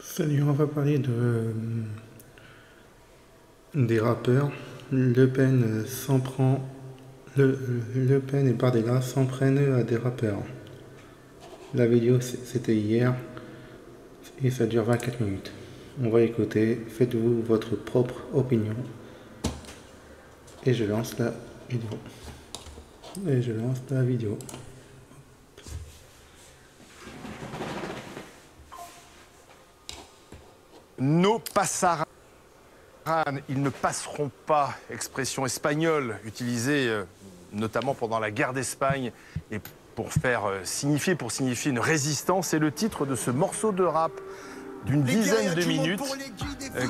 Salut, on va parler des rappeurs. Le Pen s'en prend. Le Pen et Bardella s'en prennent à des rappeurs. La vidéo c'était hier et ça dure 24 minutes. On va écouter, faites-vous votre propre opinion. Et je lance la vidéo. No pasarán, ils ne passeront pas, expression espagnole utilisée notamment pendant la guerre d'Espagne et pour signifier une résistance. C'est le titre de ce morceau de rap d'une dizaine de minutes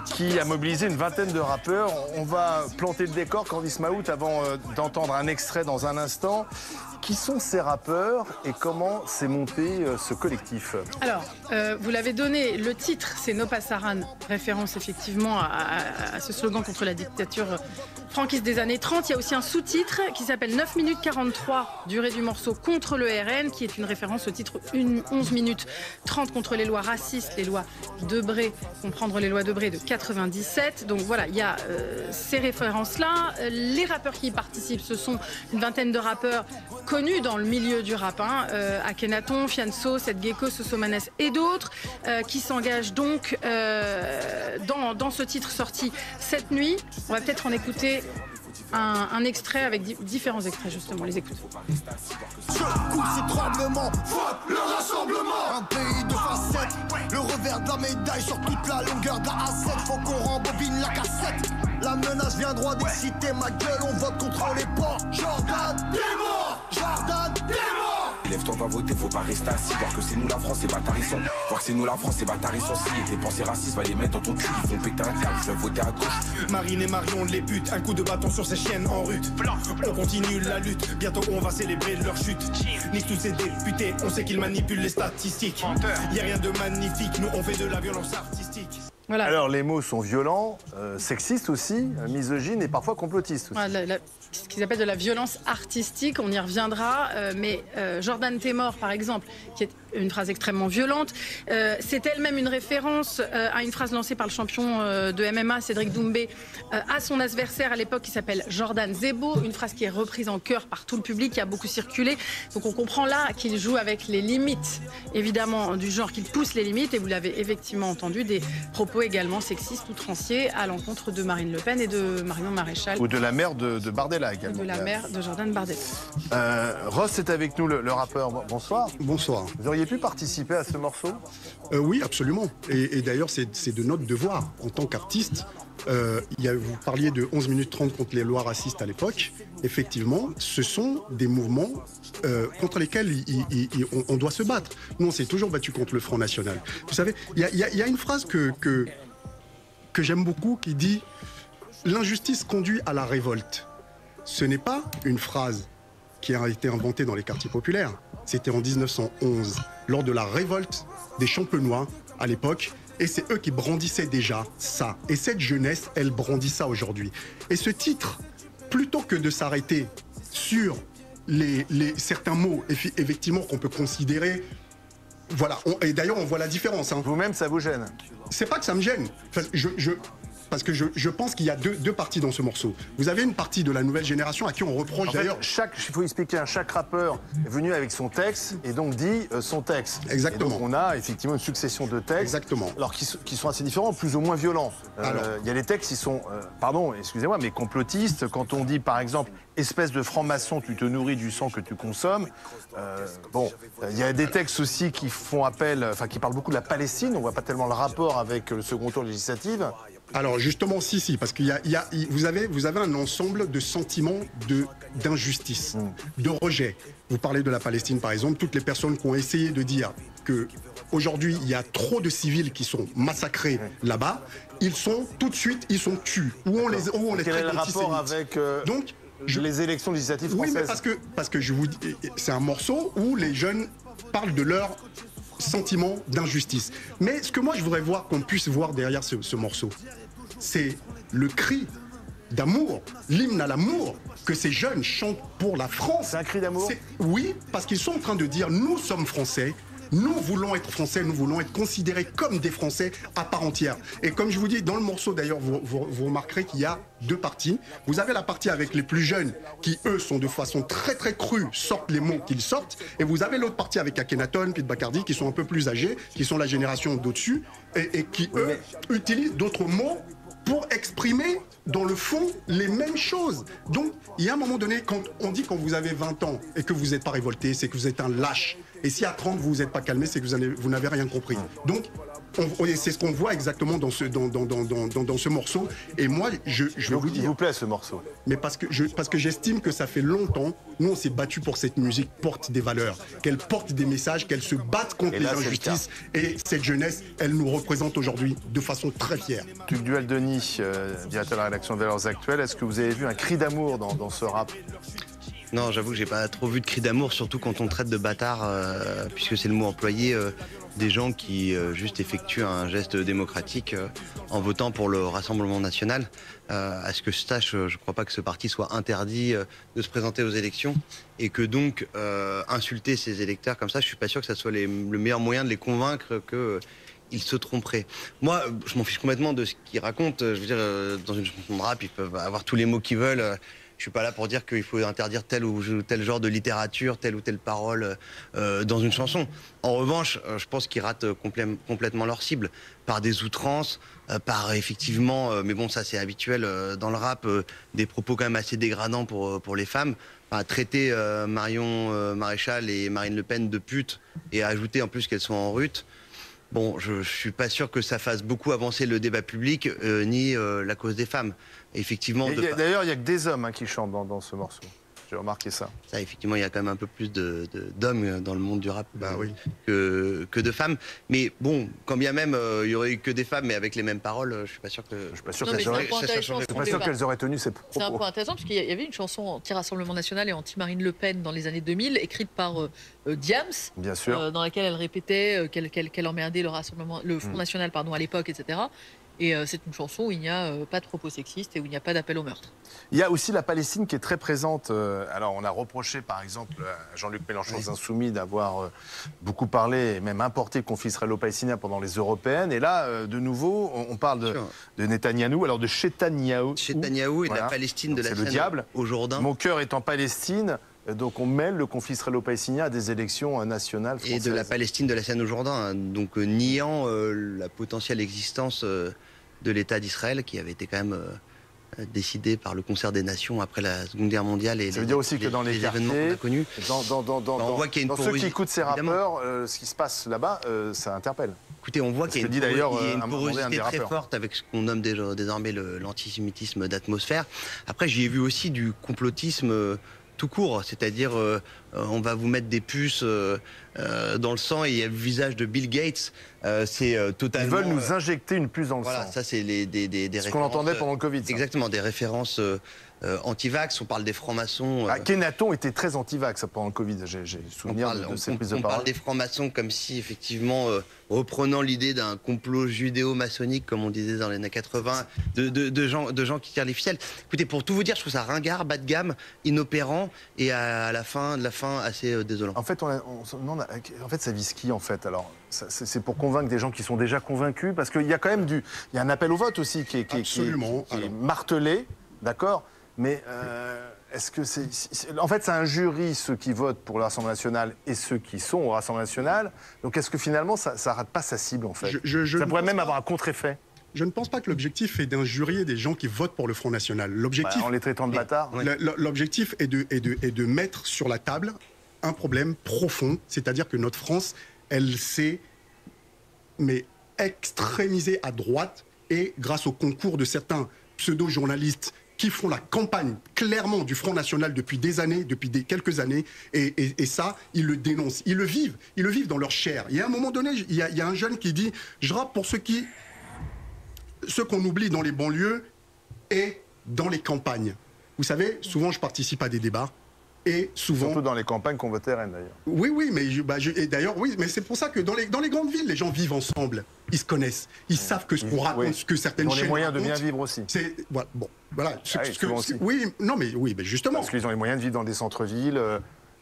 qui a mobilisé une vingtaine de rappeurs. On va planter le décor, Candice Maout, avant d'entendre un extrait dans un instant. Qui sont ces rappeurs et comment s'est monté ce collectif? Alors, vous l'avez donné, le titre, c'est No Pasaran, référence effectivement à ce slogan contre la dictature franquiste des années 30. Il y a aussi un sous-titre qui s'appelle 9 minutes 43, durée du morceau, contre le RN, qui est une référence au titre 11 minutes 30 contre les lois racistes, les lois Debré, comprendre les lois Debré de 97. Donc voilà, il y a ces références-là. Les rappeurs qui y participent, ce sont une vingtaine de rappeurs connus dans le milieu du rap, Akhenaton, Fianso, Seth Gecko, Sosomanes et d'autres, qui s'engagent donc dans ce titre sorti cette nuit. On va peut-être en écouter un extrait avec différents extraits, justement, les écoute. Je coupe ces tremblements, fuck le rassemblement. Un pays de facettes, le revers de la médaille sur toute la longueur de la A7. Faut qu'on rembobine la cassette. La menace vient droit d'exciter ma gueule, on vote contre les porcs. Jordan, t'es mort. Jordan, t'es mort. Lève-toi, va voter, faut pas rester assis. Voir que c'est nous la France, c'est bâtarissons. Voir que c'est nous la France, c'est bâtarissons. Si tes pensées racistes, va les mettre dans ton cul. Ils vont péter un câble, je vais voter à gauche. Marine et Marion les butent, un coup de bâton sur ces chiennes en rut. On continue la lutte, bientôt on va célébrer leur chute. Nique tous ces députés, on sait qu'ils manipulent les statistiques. Y a rien de magnifique, nous on fait de la violence artistique. Voilà. Alors les mots sont violents, sexistes aussi, misogynes et parfois complotistes aussi. Voilà, ce qu'ils appellent de la violence artistique, on y reviendra, mais Jordan t'es mort par exemple, qui est une phrase extrêmement violente, c'est elle-même une référence à une phrase lancée par le champion de MMA, Cédric Doumbé, à son adversaire à l'époque qui s'appelle Jordan Zebo, une phrase qui est reprise en chœur par tout le public, qui a beaucoup circulé. Donc on comprend là qu'il joue avec les limites, évidemment, du genre, qu'il pousse les limites, et vous l'avez effectivement entendu, des propos également sexistes, outranciers, à l'encontre de Marine Le Pen et de Marion Maréchal. Ou de la mère de Bardella également. De la mère de Jordan Bardella. Ross est avec nous, le rappeur. Bonsoir. Bonsoir. Vous auriez pu participer à ce morceau? Oui, absolument. Et d'ailleurs, c'est de notre devoir en tant qu'artiste. Vous parliez de 11 minutes 30 contre les lois racistes à l'époque. Effectivement, ce sont des mouvements contre lesquels on doit se battre. Nous, on s'est toujours battu contre le Front National. Vous savez, il y a une phrase que j'aime beaucoup qui dit « L'injustice conduit à la révolte ». Ce n'est pas une phrase qui a été inventée dans les quartiers populaires. C'était en 1911, lors de la révolte des Champenois à l'époque. Et c'est eux qui brandissaient déjà ça. Et cette jeunesse, elle brandit ça aujourd'hui. Et ce titre, plutôt que de s'arrêter sur certains mots, effectivement, qu'on peut considérer... Voilà, et d'ailleurs, on voit la différence. Vous-même, ça vous gêne? C'est pas que ça me gêne. Enfin, parce que je pense qu'il y a deux parties dans ce morceau. Vous avez une partie de la nouvelle génération à qui on reproche d'ailleurs... Il faut expliquer, chaque rappeur est venu avec son texte et donc dit son texte. Exactement. Et donc on a effectivement une succession de textes. Exactement. Alors qui sont assez différents, plus ou moins violents. Il y a des textes qui sont, pardon, excusez-moi, mais complotistes. Quand on dit par exemple, espèce de franc-maçon, tu te nourris du sang que tu consommes. Il y a des textes aussi qui font appel, qui parlent beaucoup de la Palestine. On voit pas tellement le rapport avec le second tour législatif. Alors justement, si, parce qu'il vous avez un ensemble de sentiments d'injustice, de rejet. Vous parlez de la Palestine, par exemple, toutes les personnes qui ont essayé de dire que aujourd'hui il y a trop de civils qui sont massacrés là-bas, ils sont tués, ou on les Quel est traite le rapport d'antisémites. avec Donc, les élections législatives françaises? Oui, mais parce que je vous dis, c'est un morceau où les jeunes parlent de leur sentiment d'injustice. Mais ce que moi je voudrais voir, qu'on puisse voir derrière ce morceau, c'est le cri d'amour, l'hymne à l'amour que ces jeunes chantent pour la France. C'est un cri d'amour? Oui, parce qu'ils sont en train de dire nous sommes français, Nous voulons être français, nous voulons être considérés comme des Français à part entière. Et comme je vous dis, dans le morceau d'ailleurs, vous remarquerez qu'il y a deux parties. Vous avez la partie avec les plus jeunes qui, eux, sont de façon très très crue, sortent les mots qu'ils sortent. Et vous avez l'autre partie avec Akhenaton, Pete Bacardi, qui sont un peu plus âgés, qui sont la génération d'au-dessus, et qui, eux, utilisent d'autres mots pour exprimer, dans le fond, les mêmes choses. Donc, il y a un moment donné, quand on dit quand vous avez 20 ans et que vous n'êtes pas révolté, c'est que vous êtes un lâche. Et si à 30, vous vous êtes pas calmé, c'est que vous n'avez rien compris. Donc, c'est ce qu'on voit exactement dans ce morceau. Et moi, je vais vous dire... S'il vous plaît, ce morceau. Mais parce que j'estime que ça fait longtemps, nous, on s'est battu pour cette musique porte des valeurs, qu'elle porte des messages, qu'elle se batte contre les injustices. Et cette jeunesse, elle nous représente aujourd'hui de façon très fière. Duel Denis, directeur de la rédaction de Valeurs Actuelles, est-ce que vous avez vu un cri d'amour dans ce rap? Non, j'avoue que j'ai pas trop vu de cri d'amour, surtout quand on traite de bâtard, puisque c'est le mot employé, des gens qui juste effectuent un geste démocratique en votant pour le Rassemblement national. À ce que je sache, je crois pas que ce parti soit interdit de se présenter aux élections, et que donc insulter ces électeurs comme ça, je suis pas sûr que ça soit le meilleur moyen de les convaincre que ils se tromperaient. Moi, je m'en fiche complètement de ce qu'ils racontent. Je veux dire, dans une chanson de rap, ils peuvent avoir tous les mots qu'ils veulent. Je suis pas là pour dire qu'il faut interdire tel ou tel genre de littérature, telle ou telle parole dans une chanson. En revanche, je pense qu'ils ratent complètement leur cible par des outrances, par effectivement, mais bon, ça c'est habituel dans le rap, des propos quand même assez dégradants pour les femmes. Traiter Marion Maréchal et Marine Le Pen de putes et ajouter en plus qu'elles sont en rut. Bon, je suis pas sûr que ça fasse beaucoup avancer le débat public, ni la cause des femmes. Effectivement. D'ailleurs, il n'y a que des hommes qui chantent dans ce morceau. J'ai remarqué ça. Ça, effectivement, il y a quand même un peu plus d'hommes dans le monde du rap que de femmes. Mais bon, quand bien même il y aurait eu que des femmes, mais avec les mêmes paroles, je suis pas sûr que. Je suis pas sûr qu'elles auraient tenu ces propos. C'est un point intéressant parce qu'il y avait une chanson anti-Rassemblement national et anti-Marine Le Pen dans les années 2000, écrite par Diams, bien sûr, dans laquelle elle répétait qu'elle emmerdait le Front National, à l'époque, etc. Et c'est une chanson où il n'y a pas de propos sexistes et où il n'y a pas d'appel au meurtre. Il y a aussi la Palestine qui est très présente. Alors on a reproché par exemple à Jean-Luc Mélenchon aux Insoumis d'avoir beaucoup parlé et même importé le conflit israélo-palestinien pendant les européennes. Et là, de nouveau, on parle de Netanyahou, alors de Chetanyahou. Chetanyahou et de la Palestine de la Seine le diable. Au Jourdain. Mon cœur est en Palestine. Donc on mêle le conflit israélo-palestinien à des élections nationales françaises. Et de la Palestine de la Seine au Jourdain, donc niant la potentielle existence de l'État d'Israël, qui avait été quand même décidé par le concert des nations après la Seconde Guerre mondiale. Et ça veut dire aussi que dans les événements qu'on a connus, on voit qu'il y a ceux qui écoutent ces rappeurs, ce qui se passe là-bas, ça interpelle. Écoutez, on voit qu'il y a une porosité très forte avec ce qu'on nomme désormais l'antisémitisme d'atmosphère. Après, j'y ai vu aussi du complotisme tout court, c'est-à-dire on va vous mettre des puces dans le sang et il y a le visage de Bill Gates. C'est totalement. Ils veulent nous injecter une puce dans le sang. Voilà, ça c'est des références. Ce qu'on entendait pendant le Covid. Ça. Exactement, des références anti-vax. On parle des francs-maçons. Akhenaton était très anti-vax pendant le Covid. J'ai souvenir de ces prises de parole. On parle des francs-maçons comme si effectivement, reprenant l'idée d'un complot judéo-maçonnique, comme on disait dans les années 80, de gens qui tirent les ficelles. Écoutez, pour tout vous dire, je trouve ça ringard, bas de gamme, inopérant et à la fin assez désolant. En fait, ça vise qui en fait? Alors, c'est pour convaincre des gens qui sont déjà convaincus, parce qu'il y a quand même il y a un appel au vote aussi qui est martelé, d'accord? Mais est-ce que en fait, c'est un jury, ceux qui votent pour le Rassemblement national et ceux qui sont au Rassemblement national. Donc, est-ce que finalement, ça rate pas sa cible en fait? Ça pourrait même avoir un contre-effet. Je ne pense pas que l'objectif est d'injurier des gens qui votent pour le Front National. L'objectif, en les traitant de bâtards. L'objectif est de mettre sur la table un problème profond, c'est-à-dire que notre France, elle s'est extrémisée à droite, et grâce au concours de certains pseudo-journalistes qui font la campagne clairement du Front National depuis des années, depuis quelques années, et ça, ils le dénoncent, ils le vivent dans leur chair. Il y a un moment donné, il y a un jeune qui dit « Je rappe pour ceux qu'on oublie dans les banlieues et dans les campagnes ». Vous savez, souvent je participe à des débats, et souvent... Surtout dans les campagnes qu'on vote RN d'ailleurs. Oui, mais mais c'est pour ça que dans les grandes villes, les gens vivent ensemble, ils se connaissent, ils savent que ce qu'on raconte, ce que certaines chaînes racontent... Ils ont les moyens de bien vivre aussi. Voilà. Mais justement. Parce qu'ils ont les moyens de vivre dans des centres-villes,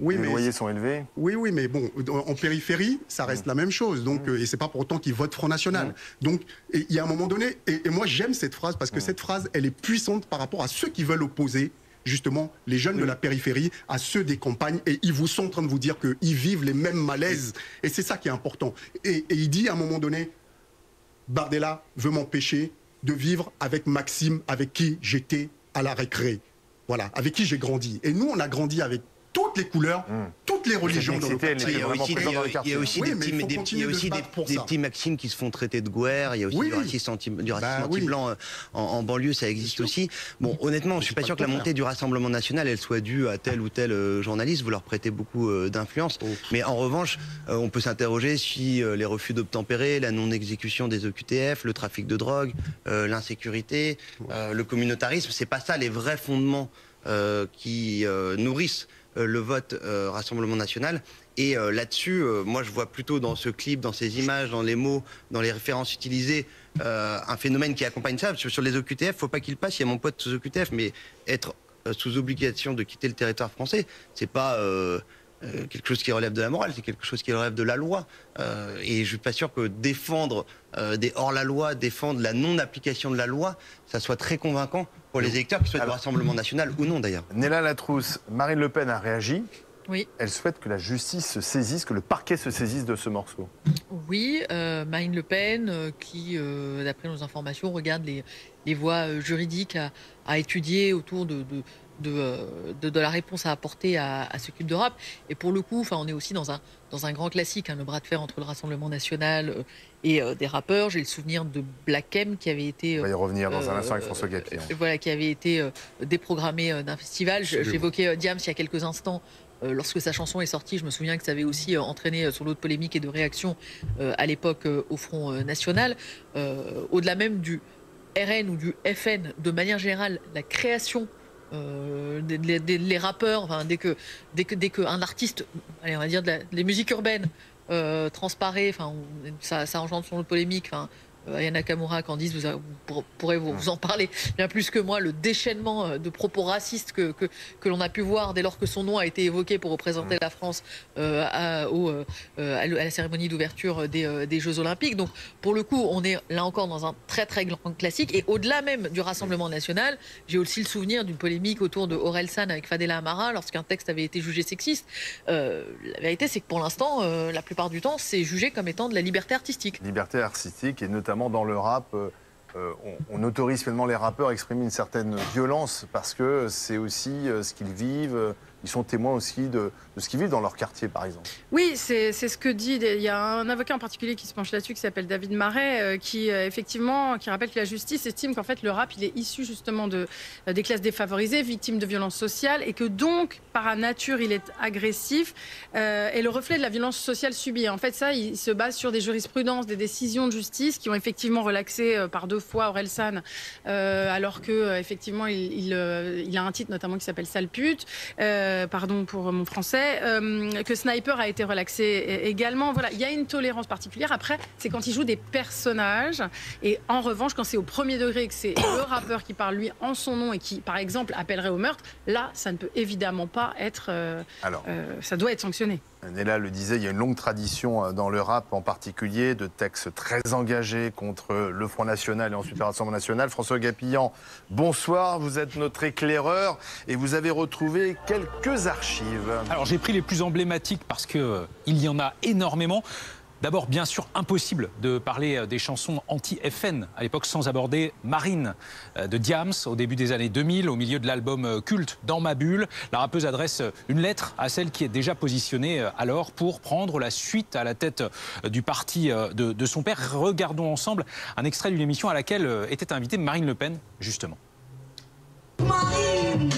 Oui, les mais loyers sont élevés. Oui, mais bon, en périphérie, ça reste la même chose. Donc, et c'est pas pour autant qu'ils votent Front National. Donc, il y a un moment donné, et moi j'aime cette phrase parce que cette phrase, elle est puissante par rapport à ceux qui veulent opposer justement les jeunes de la périphérie à ceux des campagnes, et ils sont en train de vous dire qu'ils vivent les mêmes malaises. Et c'est ça qui est important. Et il dit à un moment donné, Bardella veut m'empêcher de vivre avec Maxime, avec qui j'étais à la récré. Voilà, avec qui j'ai grandi. Et nous, on a grandi avec toutes les couleurs, toutes les religions dans le quartier. Il y a aussi des petits Maximes qui se font traiter de guerre, il y a aussi du racisme anti-blanc en banlieue, ça existe aussi. Bon, honnêtement, je ne suis pas sûr que la montée du Rassemblement national, elle soit due à tel ou tel journaliste, vous leur prêtez beaucoup d'influence. Mais en revanche, on peut s'interroger si les refus d'obtempérer, la non-exécution des OQTF, le trafic de drogue, l'insécurité, le communautarisme, c'est pas ça les vrais fondements qui nourrissent le vote Rassemblement national. Et là-dessus, moi je vois plutôt dans ce clip, dans ces images, dans les mots, dans les références utilisées, un phénomène qui accompagne ça. Sur les OQTF, il ne faut pas qu'il passe, il y a mon pote sous OQTF, mais être sous obligation de quitter le territoire français, c'est pas quelque chose qui relève de la morale, c'est quelque chose qui relève de la loi. Et je ne suis pas sûr que défendre des hors-la-loi, défendre la non-application de la loi, ça soit très convaincant pour les électeurs, qu'ils soient du Rassemblement national ou non d'ailleurs. Néla Latrousse, Marine Le Pen a réagi. Oui. Elle souhaite que la justice se saisisse, que le parquet se saisisse de ce morceau. Oui, Marine Le Pen, qui, d'après nos informations, regarde les voies juridiques à étudier autour de la réponse à apporter à ce clip de rap. Et pour le coup, on est aussi dans un grand classique, le bras de fer entre le Rassemblement national et des rappeurs. J'ai le souvenir de Black M qui avait été... On va y revenir dans un instant avec François Gapillon. Voilà, qui avait été déprogrammé d'un festival. J'évoquais Diams il y a quelques instants. Lorsque sa chanson est sortie, je me souviens que ça avait aussi entraîné sur l'autre polémique et de réaction à l'époque au Front National. Au-delà même du RN ou du FN, de manière générale, la création les rappeurs, dès que un artiste, allez, on va dire des musiques urbaines transparaît, ça engendre son autre polémique. Aya Nakamura, Candice, vous pourrez vous en parler bien plus que moi, le déchaînement de propos racistes que l'on a pu voir dès lors que son nom a été évoqué pour représenter la France à la cérémonie d'ouverture des Jeux Olympiques. Donc, pour le coup, on est là encore dans un très très grand classique. Et au-delà même du Rassemblement national, j'ai aussi le souvenir d'une polémique autour de Orelsan avec Fadela Amara lorsqu'un texte avait été jugé sexiste. La vérité, c'est que pour l'instant, la plupart du temps, c'est jugé comme étant de la liberté artistique. Liberté artistique, et notamment dans le rap, on autorise finalement les rappeurs à exprimer une certaine violence parce que c'est aussi ce qu'ils vivent. Ils sont témoins aussi de ce qu'ils vivent dans leur quartier, par exemple. Oui, c'est ce que dit. Il y a un avocat en particulier qui se penche là-dessus, qui s'appelle David Marais, qui rappelle que la justice estime qu'en fait le rap, il est issu justement des classes défavorisées, victimes de violences sociales, et que donc, par nature, il est agressif et le reflet de la violence sociale subie. En fait, ça, il se base sur des jurisprudences, des décisions de justice qui ont effectivement relaxé par 2 fois Orelsan, alors que effectivement, il a un titre notamment qui s'appelle Sale pute. Pardon pour mon français, que Sniper a été relaxé également. Voilà, il y a une tolérance particulière. Après, c'est quand il joue des personnages. Et en revanche, quand c'est au premier degré et que c'est le rappeur qui parle lui en son nom et qui, par exemple, appellerait au meurtre, là, ça ne peut évidemment pas être... ça doit être sanctionné. Néla le disait, il y a une longue tradition dans le rap en particulier de textes très engagés contre le Front National et ensuite le Rassemblement National. François Gapillon, bonsoir, vous êtes notre éclaireur et vous avez retrouvé quelques archives. Alors j'ai pris les plus emblématiques parce qu'il y en a énormément. D'abord, bien sûr, impossible de parler des chansons anti-FN à l'époque sans aborder Marine de Diams au début des années 2000, au milieu de l'album culte Dans ma bulle. La rappeuse adresse une lettre à celle qui est déjà positionnée alors pour prendre la suite à la tête du parti de son père. Regardons ensemble un extrait d'une émission à laquelle était invitée Marine Le Pen, justement. Marine,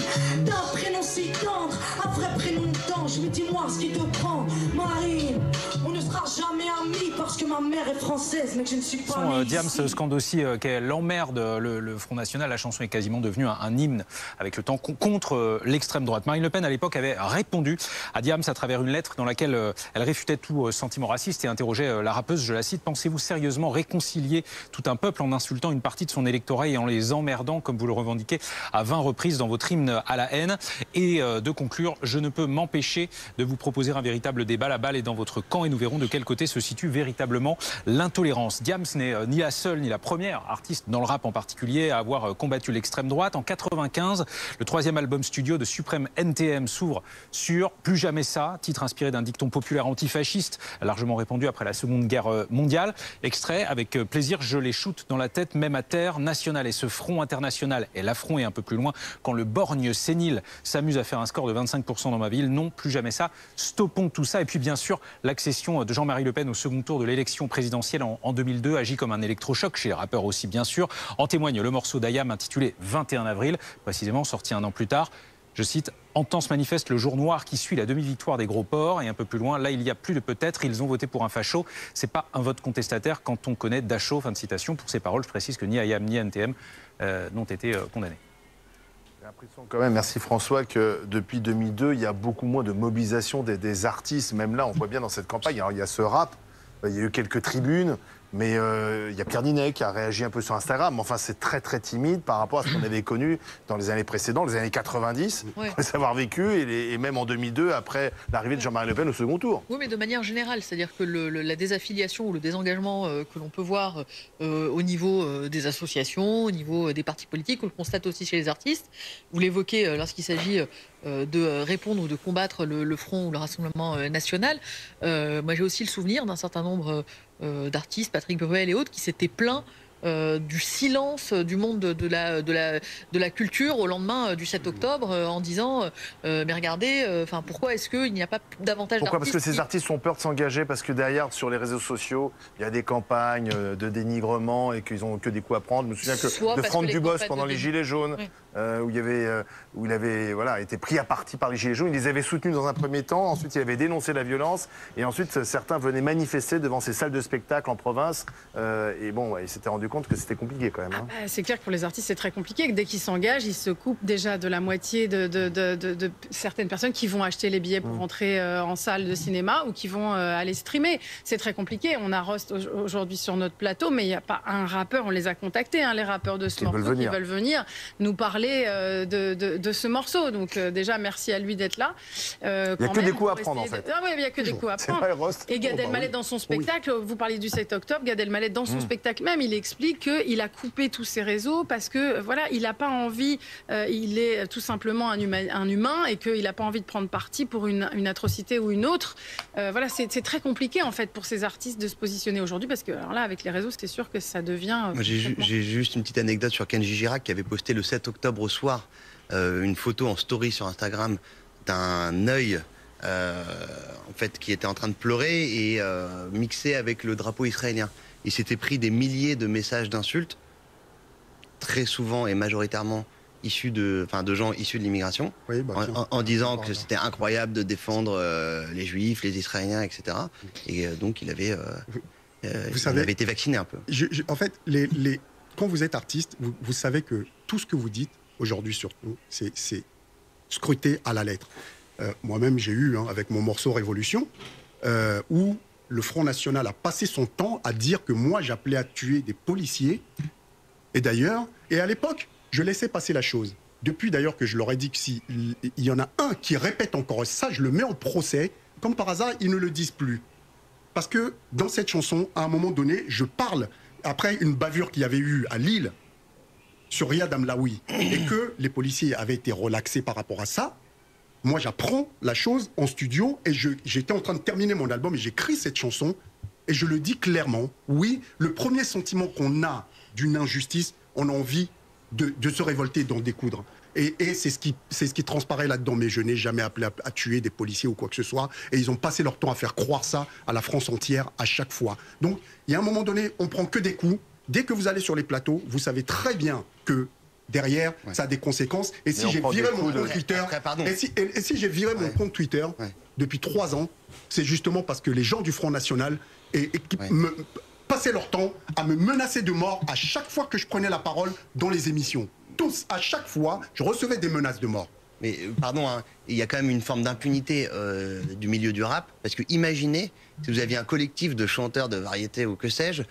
t'as un prénom si tendre, un vrai prénom de tange, mais dis-moi ce qui te prend. Marine, on ne sera jamais amis parce que ma mère est française, mais que je ne suis pas née Diams ici. scande aussi qu'elle emmerde le Front National. La chanson est quasiment devenue un hymne avec le temps contre l'extrême droite. Marine Le Pen, à l'époque, avait répondu à Diams à travers une lettre dans laquelle elle réfutait tout sentiment raciste et interrogeait la rappeuse, je la cite, « Pensez-vous sérieusement réconcilier tout un peuple en insultant une partie de son électorat et en les emmerdant, comme vous le revendiquez, à 20 reprises dans votre hymne à la haine ?» Et de conclure, « Je ne peux m'empêcher de vous proposer un véritable débat. La balle est dans votre camp et nous verrons de quel côté se situe véritablement l'intolérance. » Diams n'est ni la seule ni la première artiste dans le rap en particulier à avoir combattu l'extrême droite. En 95, le 3e album studio de Suprême NTM s'ouvre sur Plus jamais ça, titre inspiré d'un dicton populaire antifasciste largement répandu après la Seconde Guerre mondiale. Extrait avec plaisir, je les shoot dans la tête même à terre nationale. Et ce front international et l'affront est un peu plus loin quand le borgne sénile s'amuse à faire un score de 25% dans ma ville. Non, plus jamais ça. Stoppons tout ça. Et puis bien sûr, l'accession de Jean-Marie Le Pen au second tour de l'élection présidentielle en 2002 agit comme un électrochoc chez les rappeurs aussi bien sûr. En témoigne le morceau d'Ayam intitulé 21 avril, précisément sorti un an plus tard. Je cite, « En temps se manifeste le jour noir qui suit la demi-victoire des gros porcs. » Et un peu plus loin, « Là, il y a plus de peut-être, ils ont voté pour un facho. C'est pas un vote contestataire quand on connaît Dachau. » Fin de citation. Pour ces paroles, je précise que ni Ayam ni NTM n'ont été condamnés. J'ai l'impression quand même, merci François, que depuis 2002, il y a beaucoup moins de mobilisation des artistes. Même là, on voit bien dans cette campagne, alors, il y a ce rap, il y a eu quelques tribunes, mais il y a Pierre Ninet qui a réagi un peu sur Instagram. Mais enfin, c'est très très timide par rapport à ce qu'on avait connu dans les années précédentes, les années 90, pour les avoir vécu, et même en 2002, après l'arrivée de Jean-Marie Le Pen au second tour. Oui, mais de manière générale, c'est-à-dire que la désaffiliation ou le désengagement que l'on peut voir au niveau des associations, au niveau des partis politiques, on le constate aussi chez les artistes. Vous l'évoquez lorsqu'il s'agit de répondre ou de combattre le Front ou le Rassemblement national. Moi, j'ai aussi le souvenir d'un certain nombre d'artistes, Patrick Bruel et autres, qui s'étaient plaints du silence du monde de la culture au lendemain du 7 octobre en disant mais regardez, pourquoi est-ce qu'il n'y a pas davantage d'artistes? Pourquoi? Parce que ces artistes ont peur de s'engager, parce que derrière, sur les réseaux sociaux, il y a des campagnes de dénigrement et qu'ils ont que des coups à prendre. Je me souviens de Franck Dubosc pendant les Gilets jaunes, où il avait été pris à partie par les Gilets jaunes. Il les avait soutenus dans un premier temps, ensuite il avait dénoncé la violence, et ensuite certains venaient manifester devant ces salles de spectacle en province. Et bon, il s'était rendu compte que c'était compliqué quand même. Hein. C'est clair que pour les artistes, c'est très compliqué. Que dès qu'ils s'engagent, ils se coupent déjà de la moitié de certaines personnes qui vont acheter les billets pour rentrer en salle de cinéma ou qui vont aller streamer. C'est très compliqué. On a Rost aujourd'hui sur notre plateau, mais il n'y a pas un rappeur. On les a contactés, les rappeurs de ce morceau qui veulent venir nous parler de ce morceau. Donc déjà, merci à lui d'être là. Il n'y a que des coups à prendre en fait. Ah oui, il n'y a que des coups à prendre. Et Gad Elmaleh dans son spectacle, vous parliez du 7 octobre, Gad Elmaleh dans son spectacle même, il explique qu'il a coupé tous ses réseaux parce que voilà, il n'a pas envie, il est tout simplement un humain et qu'il n'a pas envie de prendre parti pour une atrocité ou une autre. Voilà, c'est très compliqué en fait pour ces artistes de se positionner aujourd'hui parce que alors là, avec les réseaux, c'est sûr que ça devient. J'ai juste une petite anecdote sur Kenji Girac qui avait posté le 7 octobre au soir une photo en story sur Instagram d'un œil en fait qui était en train de pleurer et mixé avec le drapeau israélien. Il s'était pris des milliers de messages d'insultes, très souvent et majoritairement issus de gens issus de l'immigration, en disant que c'était incroyable de défendre les Juifs, les Israéliens, etc. Et donc il avait, il avait été vacciné un peu. En fait, quand vous êtes artiste, vous savez que tout ce que vous dites, aujourd'hui surtout, c'est scruté à la lettre. Moi-même, j'ai eu, avec mon morceau Révolution, où le Front National a passé son temps à dire que moi, j'appelais à tuer des policiers. Et d'ailleurs, à l'époque, je laissais passer la chose. Depuis d'ailleurs que je leur ai dit que s'il y en a un qui répète encore ça, je le mets en procès. Comme par hasard, ils ne le disent plus. Parce que dans cette chanson, à un moment donné, je parle, après une bavure qu'il y avait eu à Lille, sur Riyad Amlaoui, et que les policiers avaient été relaxés par rapport à ça, moi, j'apprends la chose en studio et j'étais en train de terminer mon album et j'écris cette chanson et je le dis clairement. Oui, le premier sentiment qu'on a d'une injustice, on a envie de se révolter, d'en découdre. Et c'est ce qui transparaît là-dedans. Mais je n'ai jamais appelé à tuer des policiers ou quoi que ce soit. Et ils ont passé leur temps à faire croire ça à la France entière à chaque fois. Donc, il y a un moment donné, on prend que des coups. Dès que vous allez sur les plateaux, vous savez très bien que derrière, ça a des conséquences. Et si j'ai viré mon compte Twitter, si j'ai viré mon compte Twitter depuis 3 ans, c'est justement parce que les gens du Front National et qui passaient leur temps à me menacer de mort à chaque fois que je prenais la parole dans les émissions. Tous, à chaque fois, je recevais des menaces de mort. Mais pardon, hein, il y a quand même une forme d'impunité du milieu du rap, parce que imaginez si vous aviez un collectif de chanteurs de variété ou que sais-je,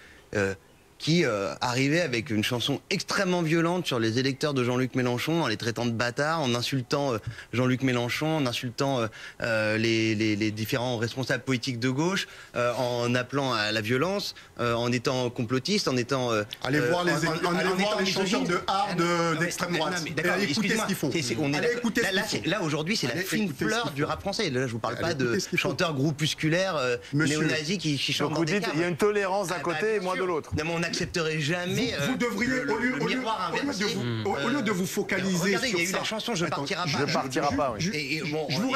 qui arrivait avec une chanson extrêmement violente sur les électeurs de Jean-Luc Mélenchon, en les traitant de bâtards, en insultant Jean-Luc Mélenchon, en insultant les différents responsables politiques de gauche, en appelant à la violence, en étant complotiste, en étant... allez voir les chanteurs de hard d'extrême droite. Écoutez ce qu'ils font. Là, aujourd'hui, c'est la fine fleur du rap français. Là, je vous parle pas de chanteurs groupusculaires néo-nazis qui chantent dans des caves. Il y a une tolérance d'un côté et moins de l'autre. N'accepterait jamais vous devriez, au lieu de vous focaliser regardez, sur il y a eu ça. la chanson Je partirai pas. Je partirai pas, oui. Et bon, je vous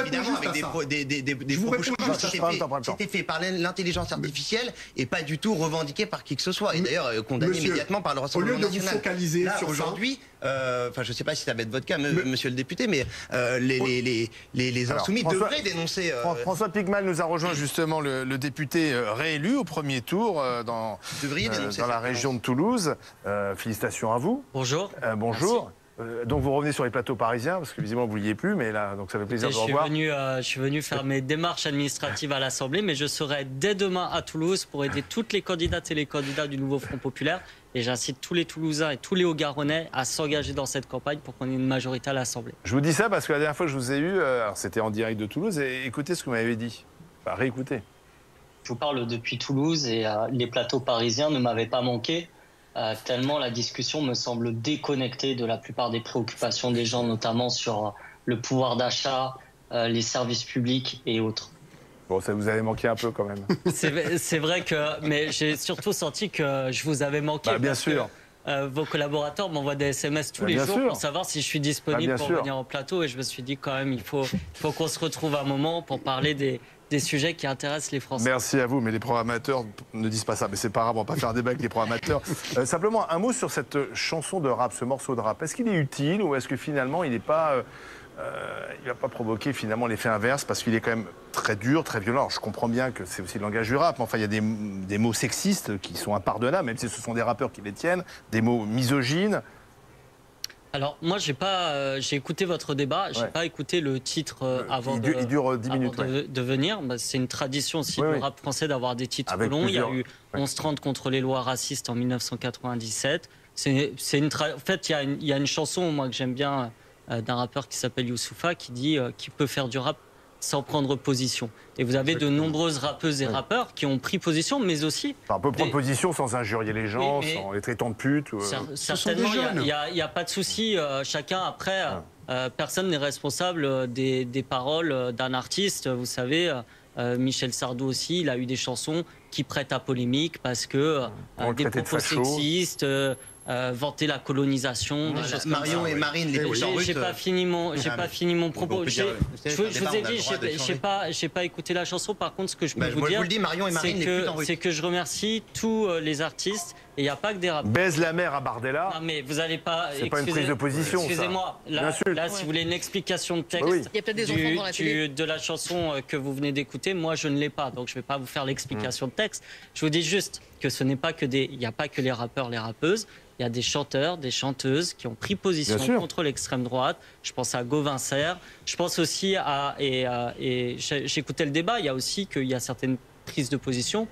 réponds juste à ça. C'était fait par l'intelligence artificielle et pas du tout revendiqué par qui que ce soit. Et d'ailleurs, condamné immédiatement par le Rassemblement national. Au lieu de vous focaliser sur aujourd'hui, enfin, je sais pas si ça va être votre cas, monsieur le député, mais les insoumis devraient dénoncer... François Picmal nous a rejoint justement le député réélu au premier tour dans la région de Toulouse. Félicitations à vous. Bonjour. Bonjour. Donc vous revenez sur les plateaux parisiens, parce que visiblement vous ne vouliez plus, mais là, donc ça fait plaisir de vous revoir. Je suis venu faire mes démarches administratives à l'Assemblée, mais je serai dès demain à Toulouse pour aider toutes les candidates et les candidats du nouveau Front Populaire. Et j'incite tous les Toulousains et tous les Hauts-Garonnais à s'engager dans cette campagne pour qu'on ait une majorité à l'Assemblée. Je vous dis ça parce que la dernière fois que je vous ai eu, c'était en direct de Toulouse, et écoutez ce que vous m'avez dit. Enfin, réécoutez. Je vous parle depuis Toulouse et les plateaux parisiens ne m'avaient pas manqué, tellement la discussion me semble déconnectée de la plupart des préoccupations des gens, notamment sur le pouvoir d'achat, les services publics et autres. Bon, ça vous avait manqué un peu quand même. C'est vrai que, mais j'ai surtout senti que je vous avais manqué. Bien sûr. Vos collaborateurs m'envoient des SMS tous les jours pour savoir si je suis disponible pour venir en plateau, et je me suis dit quand même il faut qu'on se retrouve un moment pour parler des sujets qui intéressent les Français. Merci à vous, mais les programmateurs ne disent pas ça. Mais c'est pas grave, on va pas faire un débat avec les programmateurs. Simplement, un mot sur cette chanson de rap, ce morceau de rap. Est-ce qu'il est utile ou est-ce que finalement il n'est pas... il va pas provoquer finalement l'effet inverse parce qu'il est quand même très dur, très violent. Alors, je comprends bien que c'est aussi le langage du rap, mais enfin il y a des mots sexistes qui sont impardonnables, même si ce sont des rappeurs qui les tiennent, des mots misogynes. Alors moi j'ai écouté votre débat, j'ai pas écouté le titre avant il dure 10 minutes, de venir. C'est une tradition aussi du rap français d'avoir des titres longs. Il y a eu 11-30 contre les lois racistes en 1997. En fait il y a une chanson moi que j'aime bien d'un rappeur qui s'appelle Youssoupha qui dit qui peut faire du rap sans prendre position. Et vous avez de nombreuses rappeuses et rappeurs qui ont pris position, mais aussi... Enfin, on peut prendre position sans injurier les gens, sans les traitant de putes. Certainement, il n'y a pas de souci. Chacun, après, personne n'est responsable des paroles d'un artiste. Vous savez, Michel Sardou aussi, il a eu des chansons qui prêtent à polémique parce que des propos sexistes... vanter la colonisation, des choses Marion comme ça. Et Marine, les pêcheurs russes. J'ai pas fini mon propos. Je vous ai dit, j'ai pas écouté la chanson. Par contre, ce que je peux vous dire, c'est que je remercie tous les artistes. Et il n'y a pas que des rappeurs. Baise la mère à Bardella. Non, mais vous n'allez pas. C'est pas une prise de position. Excusez-moi. Là, si vous voulez une explication de texte il y a peut-être des enfants dans la télé. De la chanson que vous venez d'écouter, moi je ne l'ai pas. Donc je ne vais pas vous faire l'explication de texte. Je vous dis juste que ce n'est pas que il n'y a pas que les rappeurs, les rappeuses. Il y a des chanteurs, des chanteuses qui ont pris position contre l'extrême droite. Je pense à Gauvin Serre. Je pense aussi à... Et j'écoutais le débat, il y a aussi qu'il y a certaines prises de position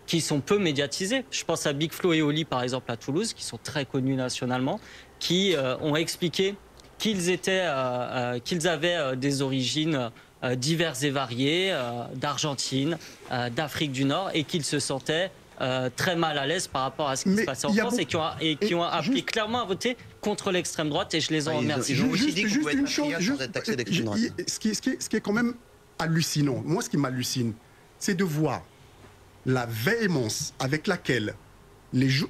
qui sont peu médiatisées. Je pense à Big Flo et Oli, par exemple, à Toulouse, qui sont très connus nationalement, qui ont expliqué qu'ils avaient des origines diverses et variées, d'Argentine, d'Afrique du Nord, et qu'ils se sentaient... très mal à l'aise par rapport à ce qui se passait en France et qui ont appelé clairement à voter contre l'extrême droite, et je les en remercie. Ils ont aussi dit qu'on pouvait être patriote sans être taxé d'extrême droite. Ce qui est quand même hallucinant, moi ce qui m'hallucine, c'est de voir la véhémence avec laquelle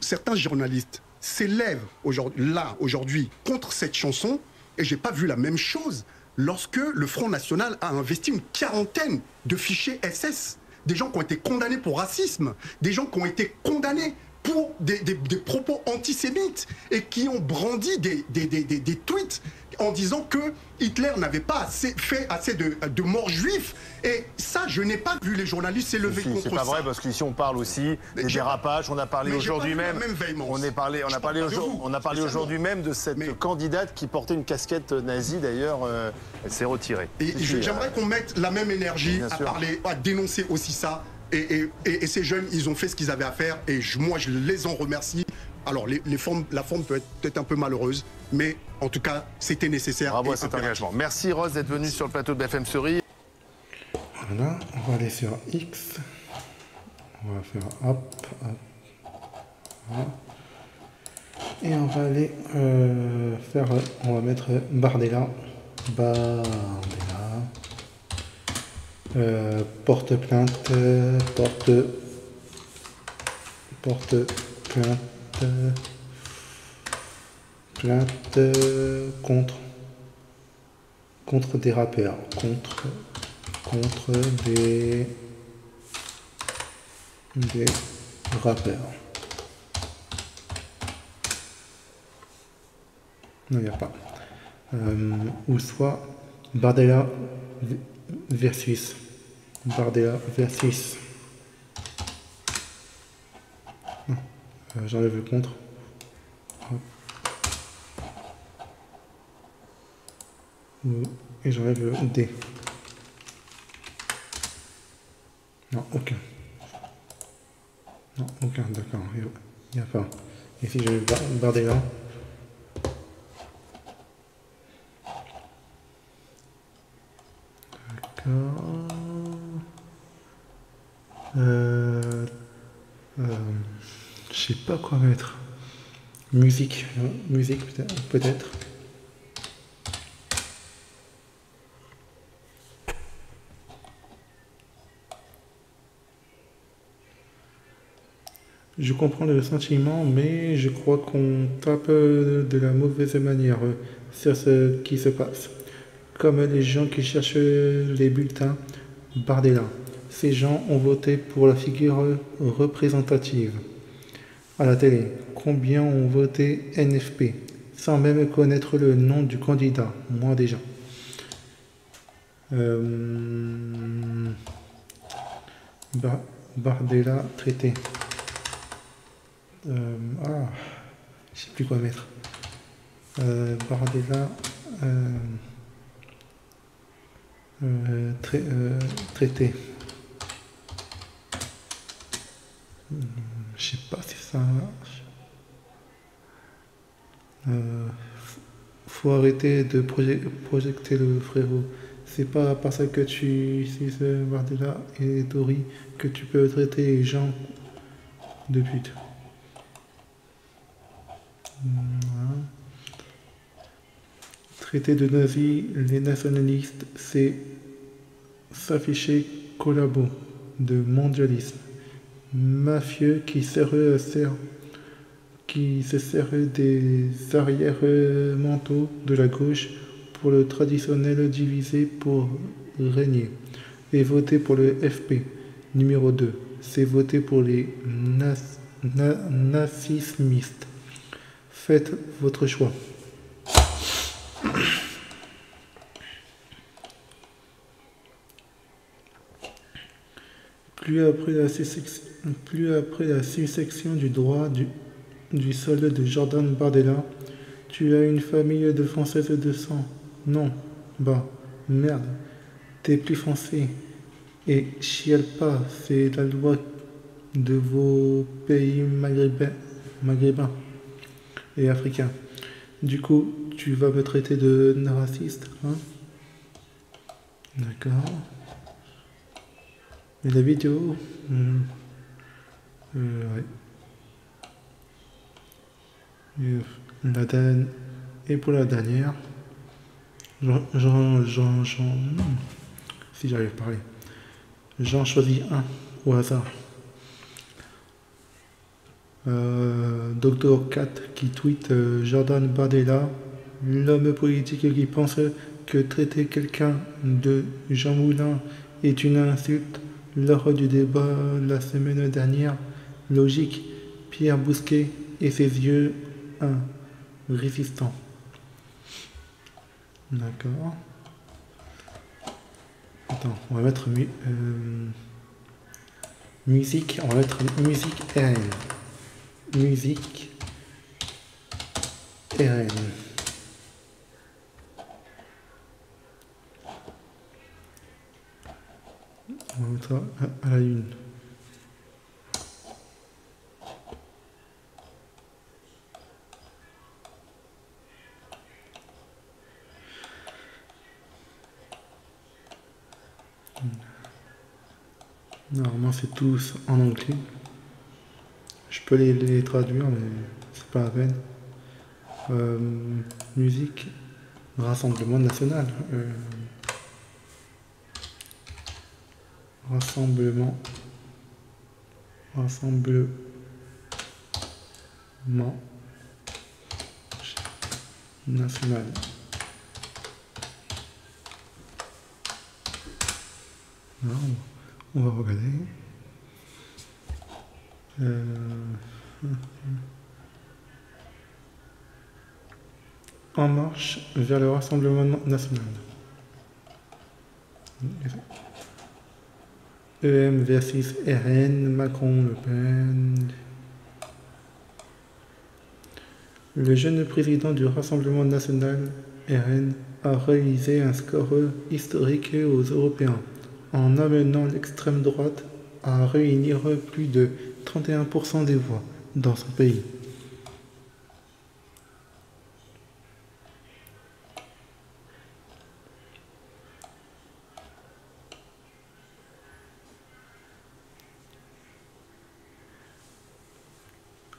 certains journalistes s'élèvent aujourd'hui contre cette chanson, et j'ai pas vu la même chose lorsque le Front National a investi une 40aine de fichiers SS. Des gens qui ont été condamnés pour racisme, des gens qui ont été condamnés pour des propos antisémites et qui ont brandi des tweets en disant que Hitler n'avait pas fait assez de morts juifs. Et ça, je n'ai pas vu les journalistes s'élever contre ça. C'est pas vrai, parce qu'ici on parle aussi des dérapages. On a parlé aujourd'hui même. On a parlé aujourd'hui même de cette candidate qui portait une casquette nazie. D'ailleurs, elle s'est retirée. Et j'aimerais qu'on mette la même énergie à dénoncer aussi ça. Et ces jeunes, ils ont fait ce qu'ils avaient à faire. Et moi, je les en remercie. Alors, la forme peut être peut-être un peu malheureuse, mais en tout cas, c'était nécessaire. Bravo à cet engagement. Merci Rose d'être venue sur le plateau de BFM Story. Voilà, on va aller sur X. On va faire hop, hop. Voilà. Et on va aller on va mettre Bardella. Porte plainte, plainte contre des rappeurs, contre des rappeurs. Non, il n'y a pas. Ou soit Bardella versus. Non, j'enlève le contre. Hop. Et j'enlève le D. Non, aucun. Non, aucun, d'accord. Il n'y a pas. Et si je vais Bardella. D'accord. Je sais pas quoi mettre. Musique, musique peut-être. Je comprends le sentiment, mais je crois qu'on tape de la mauvaise manière sur ce qui se passe. Comme les gens qui cherchent les bulletins, Bardella. Ces gens ont voté pour la figure représentative. À la télé, combien ont voté NFP, sans même connaître le nom du candidat? Moi déjà. Bardella traité. Je sais plus quoi mettre. Bardella traité. Je sais pas si ça marche. Faut arrêter de projeter le frérot. C'est pas parce que tu utilises Bardella et Dory que tu peux traiter les gens de pute. Voilà. Traiter de nazis les nationalistes, c'est s'afficher collabo de mondialisme. Mafieux qui se sert des arrière-manteaux de la gauche pour le traditionnel divisé pour régner. Et voter pour le FP, numéro 2, c'est voter pour les nazismistes. Faites votre choix. Plus après la succession du droit du sol de Jordan Bardella, tu as une famille de Françaises de sang. Non, merde, t'es plus français. Et chiale pas, c'est la loi de vos pays maghrébins et africains. Du coup, tu vas me traiter de raciste, hein? D'accord. Et la vidéo, ouais. Et pour la dernière, si j'arrive à parler, j'en choisis un au hasard. Dr. Cat qui tweet Jordan Bardella, l'homme politique qui pense que traiter quelqu'un de Jean Moulin est une insulte lors du débat la semaine dernière. Logique, Pierre Bousquet et ses yeux résistants. D'accord. Attends, on va mettre musique, on va mettre musique RN. Musique RN. On va mettre à la une. Normalement c'est tous en anglais. Je peux les traduire mais c'est pas la peine. Musique, Rassemblement national. Rassemblement national. Alors, on va regarder. En marche vers le Rassemblement national. EM versus RN, Macron, Le Pen. Le jeune président du Rassemblement national, RN, a réalisé un score historique aux Européens, en amenant l'extrême droite à réunir plus de 31% des voix dans son pays.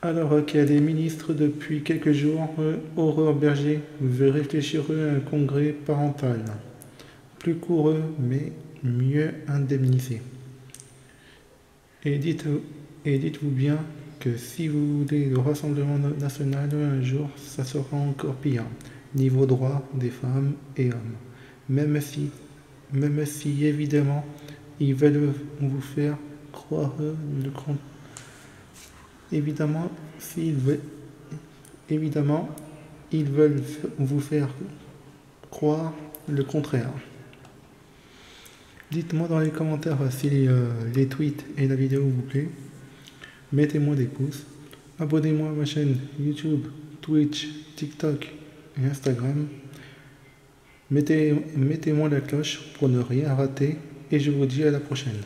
Alors qu'elle est ministre depuis quelques jours, Aurore Berger veut réfléchir à un congrès parental, plus court mais mieux indemnisé. Et dites-vous bien que si vous voulez le Rassemblement national, un jour, ça sera encore pire, niveau droit des femmes et hommes. Même si évidemment, ils veulent vous faire croire le contraire. Évidemment, ils veulent vous faire croire le contraire. Dites-moi dans les commentaires si les tweets et la vidéo vous plaît. Mettez-moi des pouces. Abonnez-moi à ma chaîne YouTube, Twitch, TikTok et Instagram. Mettez-moi la cloche pour ne rien rater et je vous dis à la prochaine.